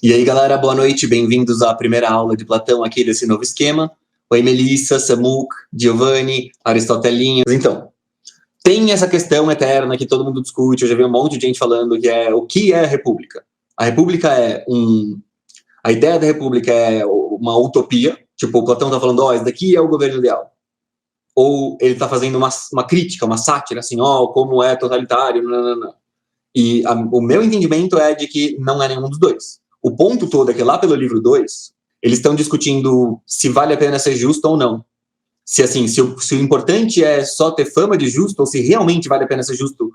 E aí, galera, boa noite, bem-vindos à primeira aula de Platão aqui desse novo esquema. Oi, Melissa, Samuc, Giovanni, Aristotelinho. Então, tem essa questão eterna que todo mundo discute, eu já vi um monte de gente falando que é o que é a república. A república é A ideia da república é uma utopia, tipo, o Platão tá falando, ó, esse daqui é o governo ideal. Ou ele tá fazendo uma crítica, uma sátira, assim, ó, como é totalitário, não. E o meu entendimento é de que não é nenhum dos dois. O ponto todo é que lá pelo livro 2, eles estão discutindo se vale a pena ser justo ou não. Se o importante é só ter fama de justo, ou se realmente vale a pena ser justo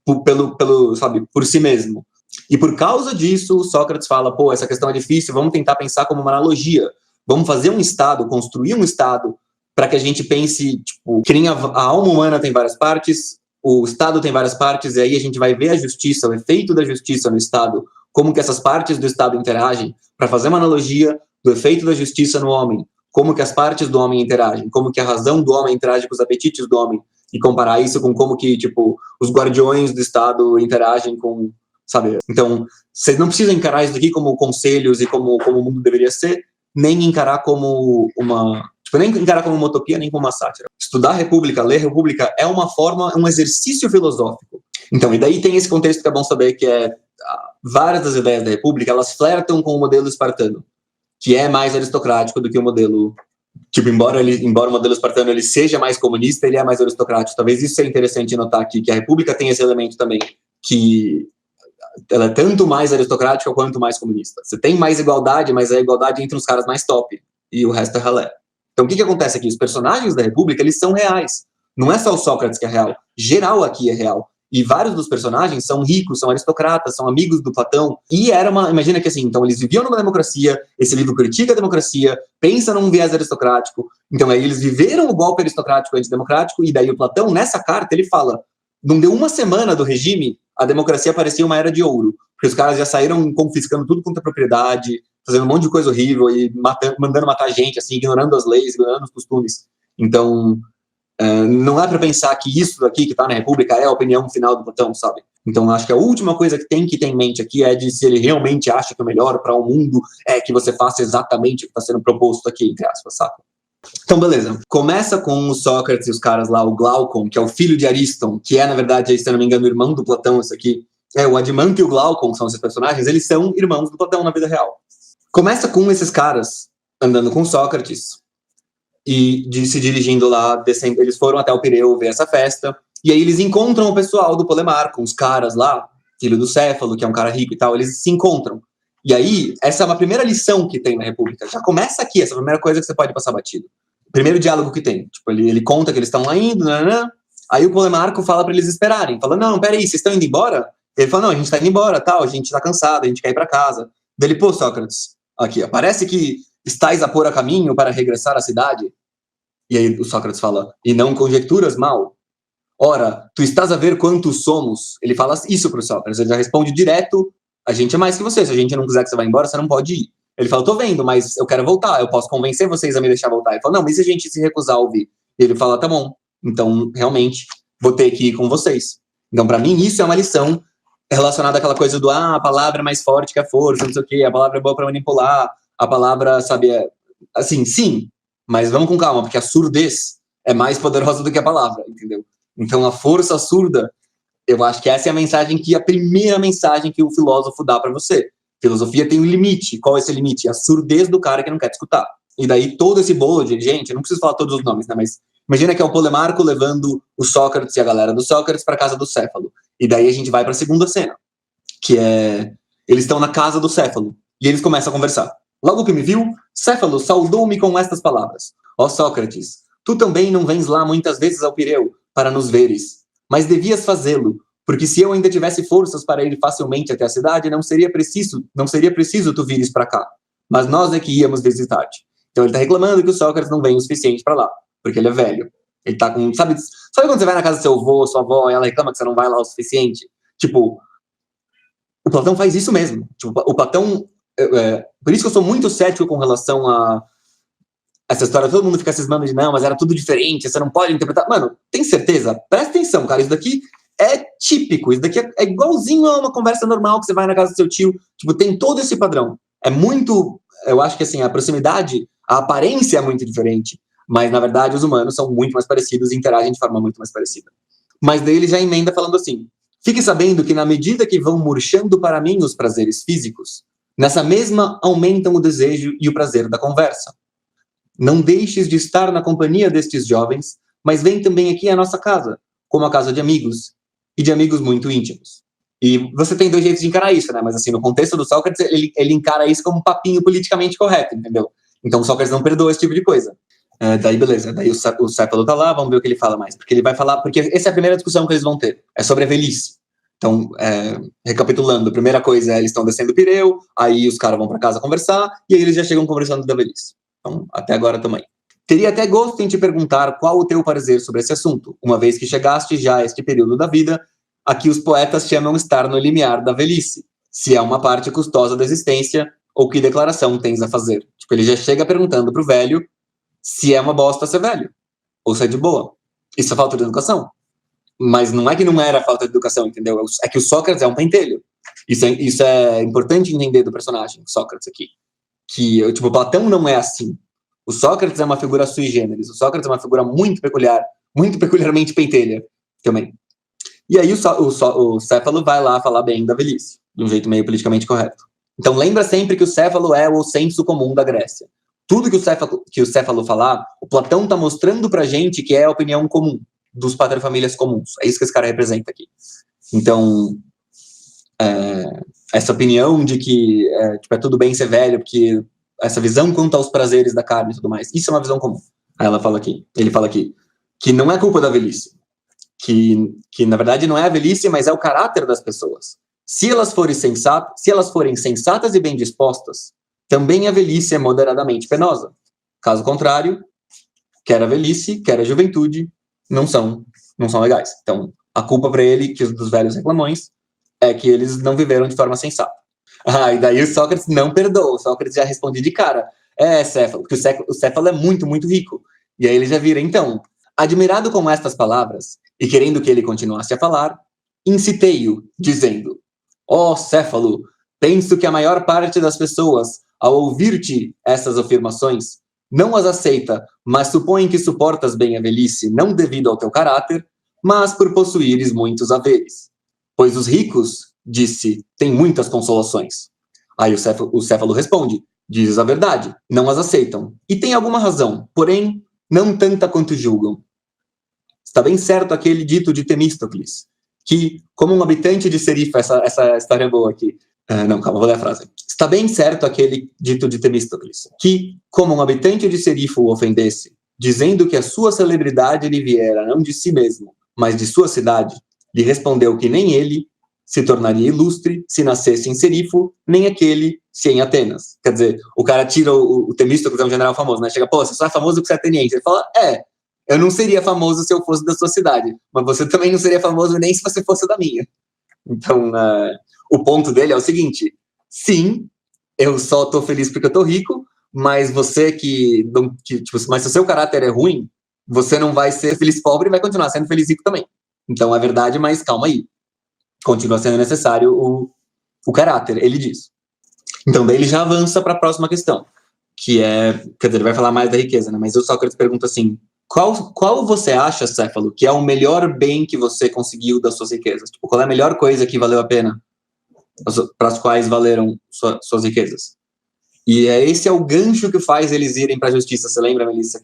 por si mesmo. E por causa disso, Sócrates fala, pô, essa questão é difícil, vamos tentar pensar como uma analogia. Vamos fazer um Estado, construir um Estado, para que a gente pense, tipo, que nem a alma humana tem várias partes, o Estado tem várias partes, e aí a gente vai ver a justiça, o efeito da justiça no Estado, como que essas partes do Estado interagem, para fazer uma analogia do efeito da justiça no homem, como que as partes do homem interagem, como que a razão do homem interage com os apetites do homem, e comparar isso com como que, tipo, os guardiões do Estado interagem com, sabe? Então, vocês não precisam encarar isso aqui como conselhos e como o mundo deveria ser, nem encarar como nem encarar como uma utopia, nem como uma sátira. Estudar a República, ler a República é uma forma, um exercício filosófico. Então, e daí tem esse contexto que é bom saber, que é várias das ideias da República, elas flertam com o modelo espartano, que é mais aristocrático do que o modelo, tipo, embora o modelo espartano ele seja mais comunista, ele é mais aristocrático. Talvez isso seja interessante notar aqui, que a República tem esse elemento também, que ela é tanto mais aristocrática quanto mais comunista. Você tem mais igualdade, mas a igualdade entre os caras mais top, e o resto é ralé. Então, o que acontece aqui? Os personagens da República, eles são reais. Não é só o Sócrates que é real. Geral aqui é real. E vários dos personagens são ricos, são aristocratas, são amigos do Platão. E imagina que assim, então eles viviam numa democracia, esse livro critica a democracia, pensa num viés aristocrático. Então aí eles viveram o golpe aristocrático e antidemocrático, e daí o Platão, nessa carta, ele fala, não deu uma semana do regime, a democracia parecia uma era de ouro. Porque os caras já saíram confiscando tudo quanto é propriedade, fazendo um monte de coisa horrível e mandando matar gente, assim, ignorando as leis, ignorando os costumes. Então, não é para pensar que isso daqui que está na República é a opinião final do Platão, sabe? Então, acho que a última coisa que tem que ter em mente aqui é de se ele realmente acha que o melhor para o mundo é que você faça exatamente o que está sendo proposto aqui, entre aspas, sabe? Então, beleza. Começa com o Sócrates e os caras lá, o Glaucon, que é o filho de Ariston, que é, na verdade, se não me engano, o irmão do Platão, isso aqui. O Adimanto e o Glaucon, que são esses personagens, eles são irmãos do Platão na vida real. Começa com esses caras andando com Sócrates e se dirigindo lá, descendo. Eles foram até o Pireu ver essa festa, e aí eles encontram o pessoal do Polemarco, os caras lá, filho do Céfalo, que é um cara rico e tal, eles se encontram. E aí, essa é uma primeira lição que tem na República. Já começa aqui, essa é a primeira coisa que você pode passar batido. Primeiro diálogo que tem. Tipo, ele conta que eles estão lá indo, aí o Polemarco fala para eles esperarem. Fala, não, peraí, vocês estão indo embora? Ele fala, não, a gente tá indo embora, tal, a gente tá cansado, a gente quer ir para casa. Daí ele, pô, Sócrates, aqui, parece que estáis a pôr a caminho para regressar à cidade. E aí o Sócrates fala, e não conjecturas mal? Ora, tu estás a ver quantos somos? Ele fala isso pro Sócrates, ele já responde direto, a gente é mais que você, se a gente não quiser que você vá embora, você não pode ir. Ele fala, tô vendo, mas eu quero voltar, eu posso convencer vocês a me deixar voltar. Ele fala, não, mas se a gente se recusar a ouvir? E ele fala, tá bom, então realmente vou ter que ir com vocês. Então para mim isso é uma lição relacionada àquela coisa do, a palavra é mais forte que a força, não sei o quê, a palavra é boa para manipular, a palavra, sabe, assim, sim, mas vamos com calma, porque a surdez é mais poderosa do que a palavra, entendeu? Então a força surda, eu acho que essa é a primeira mensagem que o filósofo dá para você. Filosofia tem um limite. Qual é esse limite? A surdez do cara que não quer te escutar. E daí todo esse bolo de gente, eu não preciso falar todos os nomes, né? Mas imagina que é o Polemarco levando o Sócrates e a galera do Sócrates para casa do Céfalo. E daí a gente vai para a segunda cena, que é eles estão na casa do Céfalo e eles começam a conversar. Logo que me viu, Céfalo saudou-me com estas palavras: ó Sócrates, tu também não vens lá muitas vezes ao Pireu para nos veres, mas devias fazê-lo, porque se eu ainda tivesse forças para ir facilmente até a cidade, não seria preciso tu vires para cá, mas nós é que íamos visitar-te. Então ele está reclamando que o Sócrates não vem o suficiente para lá, porque ele é velho. Ele tá com, sabe quando você vai na casa do seu avô, sua avó, e ela reclama que você não vai lá o suficiente? Tipo, o Platão faz isso mesmo. Tipo, o Platão, por isso que eu sou muito cético com relação a essa história, todo mundo fica cismando de não, mas era tudo diferente, você não pode interpretar. Mano, tem certeza? Presta atenção, cara, isso daqui é típico, isso daqui é igualzinho a uma conversa normal que você vai na casa do seu tio, tipo, tem todo esse padrão. é muito, eu acho que assim, a proximidade, a aparência é muito diferente, mas na verdade os humanos são muito mais parecidos e interagem de forma muito mais parecida. Mas daí ele já emenda falando assim: fique sabendo que na medida que vão murchando para mim os prazeres físicos, nessa mesma aumentam o desejo e o prazer da conversa. Não deixes de estar na companhia destes jovens, mas vem também aqui à nossa casa, como a casa de amigos, e de amigos muito íntimos. E você tem dois jeitos de encarar isso, né? Mas assim, no contexto do Sócrates, ele encara isso como um papinho politicamente correto, entendeu? Então o Sócrates não perdoa esse tipo de coisa. Daí beleza, daí o Céfalo tá lá, vamos ver o que ele fala mais. Porque ele vai falar, porque essa é a primeira discussão que eles vão ter, é sobre a velhice. Então, recapitulando, a primeira coisa é eles estão descendo o Pireu, aí os caras vão para casa conversar, e aí eles já chegam conversando da velhice. Então, até agora também. Teria até gosto em te perguntar qual o teu parecer sobre esse assunto, uma vez que chegaste já a este período da vida, a que os poetas chamam estar no limiar da velhice, se é uma parte custosa da existência, ou que declaração tens a fazer. Tipo, ele já chega perguntando pro velho se é uma bosta ser velho, ou se é de boa. Isso é falta de educação. Mas não é que não era falta de educação, entendeu? É que o Sócrates é um pentelho. Isso é importante entender do personagem, Sócrates aqui. Que, tipo, Platão não é assim. O Sócrates é uma figura sui generis. O Sócrates é uma figura muito peculiar, muito peculiarmente pentelha também. E aí o Céfalo vai lá falar bem da velhice, de um jeito meio politicamente correto. Então lembra sempre que o Céfalo é o senso comum da Grécia. Tudo que o Céfalo falar, o Platão está mostrando pra gente que é a opinião comum dos paterfamílias comuns. É isso que esse cara representa aqui. Então, essa opinião de que tipo, é tudo bem ser velho, porque essa visão quanto aos prazeres da carne e tudo mais, isso é uma visão comum. Aí ele fala aqui, que não é culpa da velhice. Que na verdade não é a velhice, mas é o caráter das pessoas. Se elas forem sensatas e bem dispostas, também a velhice é moderadamente penosa. Caso contrário, quer a velhice, quer a juventude, não são legais. Então, a culpa para ele, que dos velhos reclamões, é que eles não viveram de forma sensata. E daí o Sócrates não perdoa. O Sócrates já responde de cara. Céfalo, porque o Céfalo é muito, muito rico. E aí ele já vira, então, admirado com estas palavras, e querendo que ele continuasse a falar, incitei-o, dizendo: Céfalo, penso que a maior parte das pessoas, ao ouvir-te essas afirmações, não as aceita, mas supõe que suportas bem a velhice, não devido ao teu caráter, mas por possuíres muitos haveres. Pois os ricos, disse, têm muitas consolações. Aí o Céfalo responde: dizes a verdade, não as aceitam. E tem alguma razão, porém, não tanta quanto julgam. Está bem certo aquele dito de Temístocles, que, como um habitante de Serifa, essa história é boa aqui. Não, calma, vou ler a frase. Está bem certo aquele dito de Temístocles, que, como um habitante de Serifa o ofendesse, dizendo que a sua celebridade lhe viera não de si mesmo, mas de sua cidade, lhe respondeu que nem ele se tornaria ilustre se nascesse em Serifo, nem aquele se em Atenas. Quer dizer, o cara tira o Temístocles, é um general famoso, né? Chega, você só é famoso porque você é ateniense. Ele fala, eu não seria famoso se eu fosse da sua cidade, mas você também não seria famoso nem se você fosse da minha. Então, o ponto dele é o seguinte: sim, eu só tô feliz porque eu tô rico, mas você mas se o seu caráter é ruim, você não vai ser feliz pobre e vai continuar sendo feliz rico também. Então, é verdade, mas calma aí. Continua sendo necessário o caráter, ele diz. Então, daí ele já avança para a próxima questão, que é, quer dizer, ele vai falar mais da riqueza, né? Mas o Sócrates pergunta assim: qual você acha, Céfalo, que é o melhor bem que você conseguiu das suas riquezas? Tipo, qual é a melhor coisa que valeu a pena, para as quais valeram suas riquezas? E esse é o gancho que faz eles irem para a justiça. Você lembra, Melissa?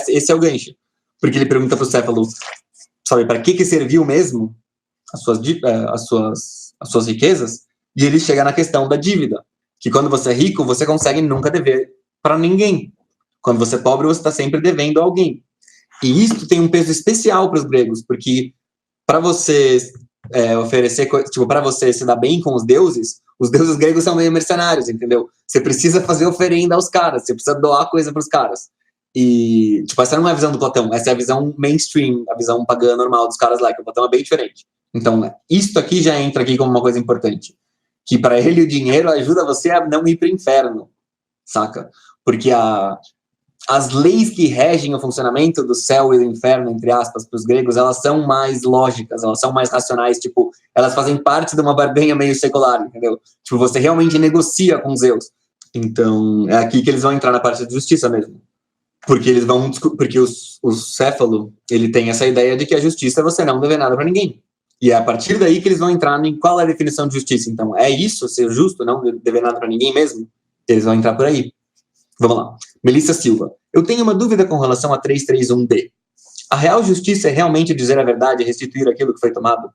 Esse é o gancho. Porque ele pergunta para o Céfalo, sabe, para que serviu mesmo as suas riquezas? E ele chega na questão da dívida, que quando você é rico, você consegue nunca dever para ninguém. Quando você é pobre, você está sempre devendo a alguém. E isso tem um peso especial para os gregos, porque para você oferecer, tipo, para você se dar bem com os deuses gregos são meio mercenários, entendeu? Você precisa fazer oferenda aos caras, você precisa doar coisa para os caras. E, tipo, essa não é a visão do Platão, essa é a visão mainstream, a visão pagã normal dos caras lá, que o Platão é bem diferente. Então, isso aqui já entra aqui como uma coisa importante, que para ele o dinheiro ajuda você a não ir para o inferno, saca? Porque as leis que regem o funcionamento do céu e do inferno, entre aspas, para os gregos, elas são mais lógicas, elas são mais racionais, tipo, elas fazem parte de uma barganha meio secular, entendeu? Tipo, você realmente negocia com Zeus. Então, é aqui que eles vão entrar na parte de justiça mesmo. Porque eles vão, porque o Céfalo, ele tem essa ideia de que a justiça é você não dever nada para ninguém. E é a partir daí que eles vão entrar em qual é a definição de justiça. Então, é isso, ser justo, não dever nada para ninguém mesmo? Eles vão entrar por aí. Vamos lá. Melissa Silva. Eu tenho uma dúvida com relação a 331D. A real justiça é realmente dizer a verdade e restituir aquilo que foi tomado?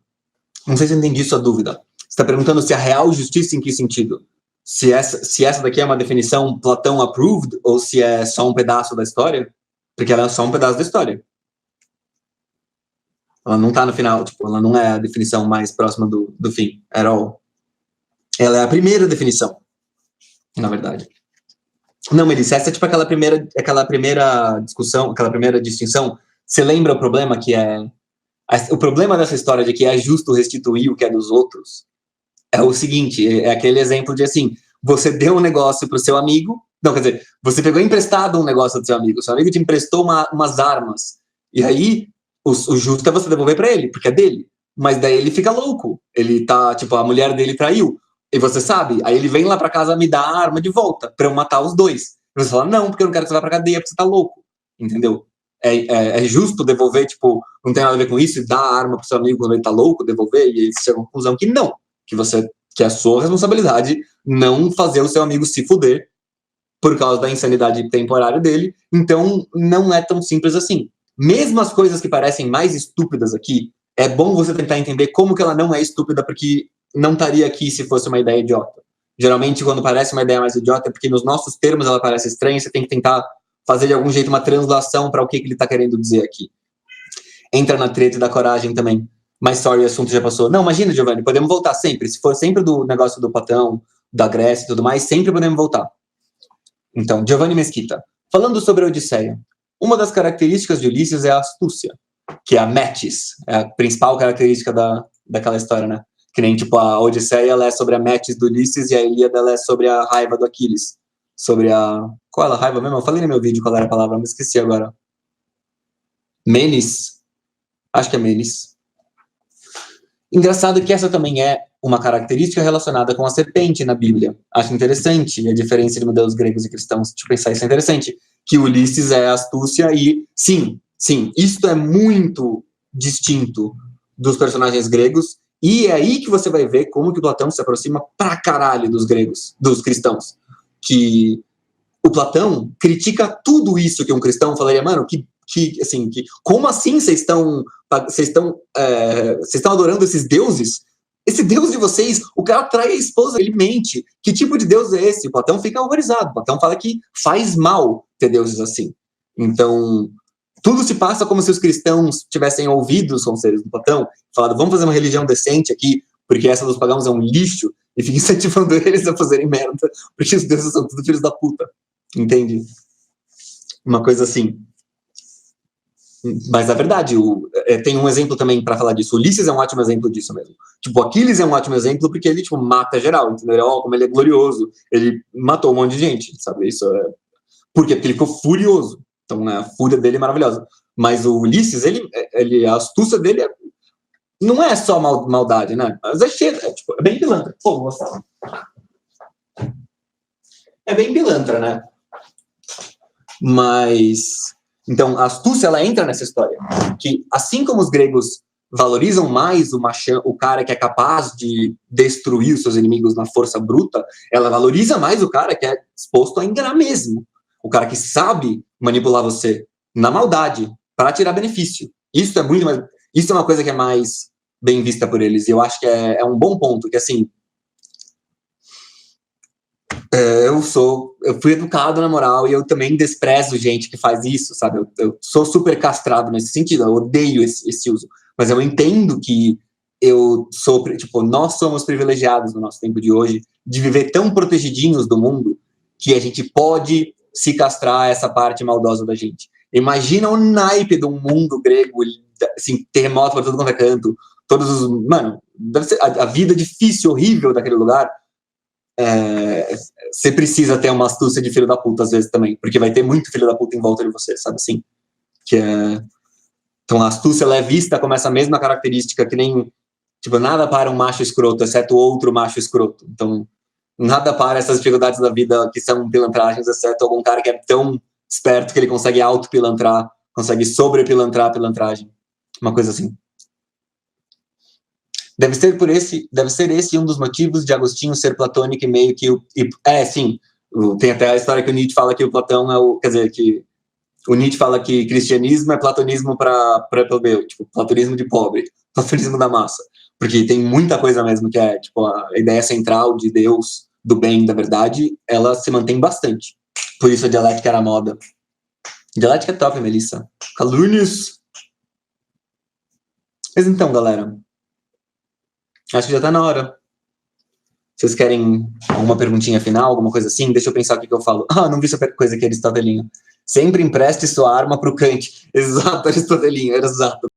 Não sei se eu entendi sua dúvida. Você está perguntando se a real justiça em que sentido? Se essa daqui é uma definição Platão approved ou se é só um pedaço da história? Porque ela é só um pedaço da história. Ela não está no final, tipo, ela não é a definição mais próxima do fim, at all. Ela é a primeira definição, na verdade. Não, Melissa, essa é tipo aquela primeira discussão, aquela primeira distinção. Você lembra o problema que é... O problema dessa história de que é justo restituir o que é dos outros é o seguinte, é aquele exemplo de assim, você deu um negócio pro seu amigo, não, quer dizer, você pegou emprestado um negócio do seu amigo te emprestou umas armas, e aí o justo é você devolver para ele, porque é dele, mas daí ele fica louco, ele tá, tipo, a mulher dele traiu, e você sabe, aí ele vem lá para casa me dar a arma de volta, para eu matar os dois, e você fala, não, porque eu não quero que você vá pra cadeia, porque você tá louco, entendeu? É justo devolver, tipo, não tem nada a ver com isso, e dar a arma pro seu amigo quando ele tá louco, devolver, e eles chegam à conclusão que não, que é a sua responsabilidade não fazer o seu amigo se fuder por causa da insanidade temporária dele, então não é tão simples assim. Mesmo as coisas que parecem mais estúpidas aqui, é bom você tentar entender como que ela não é estúpida, porque não estaria aqui se fosse uma ideia idiota. Geralmente, quando parece uma ideia mais idiota, é porque nos nossos termos ela parece estranha, você tem que tentar fazer de algum jeito uma translação para o que ele está querendo dizer aqui. Entra na treta da coragem também. Mas sorry, o assunto já passou. Não, imagina, Giovanni, podemos voltar sempre. Se for sempre do negócio do Platão, da Grécia e tudo mais, sempre podemos voltar. Então, Giovanni Mesquita. Falando sobre a Odisseia, uma das características de Ulisses é a astúcia, que é a metis, é a principal característica daquela história, né? Que nem, tipo, a Odisseia, ela é sobre a metis do Ulisses e a Ilíada, ela é sobre a raiva do Aquiles. Sobre a... Qual é a raiva mesmo? Eu falei no meu vídeo qual era a palavra, mas esqueci agora. Menis? Acho que é Menis. Engraçado que essa também é uma característica relacionada com a serpente na Bíblia. Acho interessante a diferença de modelos gregos e cristãos. Deixa eu pensar, isso é interessante. Que Ulisses é astúcia e, sim, isto é muito distinto dos personagens gregos e é aí que você vai ver como que o Platão se aproxima pra caralho dos gregos, dos cristãos. Que o Platão critica tudo isso que um cristão falaria, mano, como assim vocês estão adorando esses deuses? Esse Deus de vocês, o cara trai a esposa, ele mente. Que tipo de Deus é esse? O Platão fica horrorizado. O Platão fala que faz mal ter deuses assim. Então, tudo se passa como se os cristãos tivessem ouvido os conselhos do Platão, falado, vamos fazer uma religião decente aqui, porque essa dos pagãos é um lixo, e fica incentivando eles a fazerem merda, porque os deuses são tudo filhos da puta. Entende? Uma coisa assim. Mas é verdade, tem um exemplo também para falar disso. Ulisses é um ótimo exemplo disso mesmo. Tipo, Aquiles é um ótimo exemplo porque ele, tipo, mata geral, entendeu? Como ele é glorioso. Ele matou um monte de gente, sabe? Isso é... Por quê? Porque ele ficou furioso. Então, né, a fúria dele é maravilhosa. Mas o Ulisses, a astúcia dele não é só maldade, né? Mas é cheio, é bem pilantra. Pô, vou mostrar. É bem pilantra, né? Mas... Então, a astúcia, ela entra nessa história. Que, assim como os gregos valorizam mais o cara que é capaz de destruir os seus inimigos na força bruta, ela valoriza mais o cara que é disposto a enganar mesmo. O cara que sabe manipular você na maldade para tirar benefício. Isso é uma coisa que é mais bem vista por eles. E eu acho que é um bom ponto, que assim... Eu fui educado na moral e eu também desprezo gente que faz isso, sabe? Eu sou super castrado nesse sentido, eu odeio esse uso. Mas eu entendo que nós somos privilegiados no nosso tempo de hoje de viver tão protegidinhos do mundo que a gente pode se castrar essa parte maldosa da gente. Imagina o naipe de um mundo grego, assim, terremoto para tudo quanto é canto, mano, deve ser a vida difícil, horrível daquele lugar. Você precisa ter uma astúcia de filho da puta às vezes também, porque vai ter muito filho da puta em volta de você, sabe assim? Então a astúcia ela é vista como essa mesma característica que nem, tipo, nada para um macho escroto, exceto outro macho escroto. Então Nada para essas dificuldades da vida que são pilantragens, exceto algum cara que é tão esperto que ele consegue auto-pilantrar, consegue sobre-pilantrar a pilantragem. Uma coisa assim. Deve ser esse um dos motivos de Agostinho ser platônico e meio que sim. Tem até a história que o Nietzsche fala que o Platão é o... Quer dizer, que o Nietzsche fala que cristianismo é platonismo para plebeu, tipo, platonismo de pobre, platonismo da massa. Porque tem muita coisa mesmo que é, tipo, a ideia central de Deus, do bem, da verdade, ela se mantém bastante. Por isso a dialética era moda. Dialética é top, Melissa. Calúnios. Mas então, galera, acho que já tá na hora. Vocês querem alguma perguntinha final, alguma coisa assim? Deixa eu pensar o que eu falo. Ah, não vi essa coisa aqui, Aristotelinho. Sempre empreste sua arma pro Kant. Exato, Aristotelinho, exato.